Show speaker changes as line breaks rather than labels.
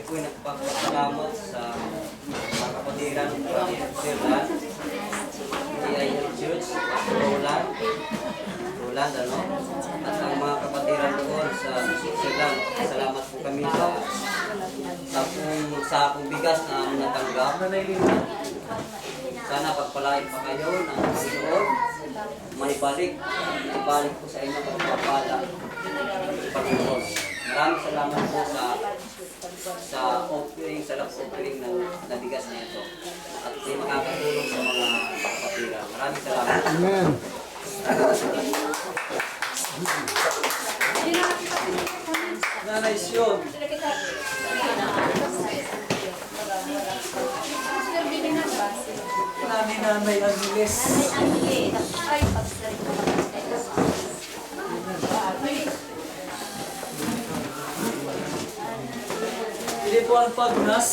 po nagpapasalamat sa mga kapatiran ng Sirlan, DIL Church, Roland, ano? At ang mga kapatiran doon sa Sirlan. Salamat po kami sa akong bigas na aming natanggap. Sana pagpalain pa kayo ng Panginoon. Maibalik po sa inyo ang pagpapala. Panginoon. Maraming salamat po sa offering, sa love offering na bigas na ito. At makakatulong sa mga kapatira. Maraming salamat.
Amen.
Nanay Sion. Nanay Angeles. Hindi po ang pagnas.